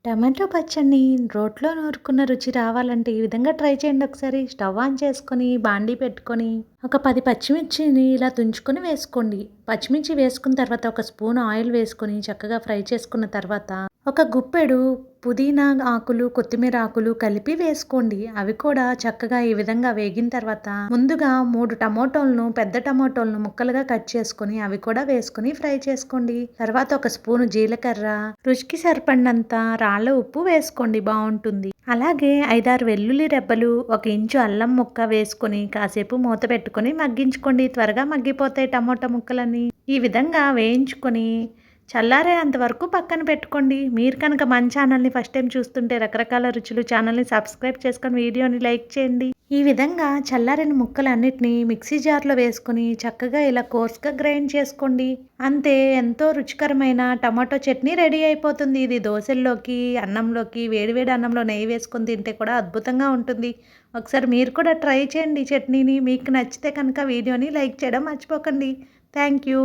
Tomato పచ్చడిని రోట్లో నూరుకున్న రుచి రావాలంటే ఈ విధంగా ట్రై చేయండి ఒకసారి. స్టవ్ ఆన్ చేసుకొని, బాండీ పెట్టుకొని, ఒక 10 పచ్చిమిర్చిని ఇలా తుంచుకొని వేసుకోండి. పచ్చిమిర్చి వేసుకున్న తర్వాత ఒక స్పూన్ ఆయిల్ వేసుకొని చక్కగా ఫ్రై చేసుకున్న తర్వాత, ఒక గుప్పెడు పుదీనా ఆకులు, కొత్తిమీర ఆకులు కలిపి వేసుకోండి. అవి కూడా చక్కగా ఈ విధంగా వేగిన తర్వాత, ముందుగా 3 టమోటోలను, పెద్ద టమోటోలను ముక్కలుగా కట్ చేసుకొని అవి కూడా వేసుకొని ఫ్రై చేసుకోండి. తర్వాత ఒక స్పూను జీలకర్ర, రుచికి సరిపడినంత రాళ్ళ ఉప్పు వేసుకోండి, బాగుంటుంది. అలాగే 5-6 వెల్లుల్లి రెబ్బలు, 1 ఇంచు అల్లం ముక్క వేసుకొని కాసేపు మూత పెట్టుకొని మగ్గించుకోండి. త్వరగా మగ్గిపోతాయి టమోటా ముక్కలని. ఈ విధంగా వేయించుకొని చల్లారేంత వరకు పక్కన పెట్టుకోండి. మీరు కనుక మన ఛానల్ని ఫస్ట్ టైం చూస్తుంటే రకరకాల రుచులు ఛానల్ని సబ్స్క్రైబ్ చేసుకొని వీడియోని లైక్ చేయండి. ఈ విధంగా చల్లారిన ముక్కలన్నిటినీ మిక్సీ జార్లో వేసుకొని చక్కగా ఇలా కోర్స్గా గ్రైండ్ చేసుకోండి. అంతే, ఎంతో రుచికరమైన టమాటో చట్నీ రెడీ అయిపోతుంది. ఇది దోశల్లోకి, అన్నంలోకి, వేడివేడి అన్నంలో నెయ్యి వేసుకొని తింటే కూడా అద్భుతంగా ఉంటుంది. ఒకసారి మీరు కూడా ట్రై చేయండి చట్నీని. మీకు నచ్చితే కనుక వీడియోని లైక్ చేయడం మర్చిపోకండి. Thank you.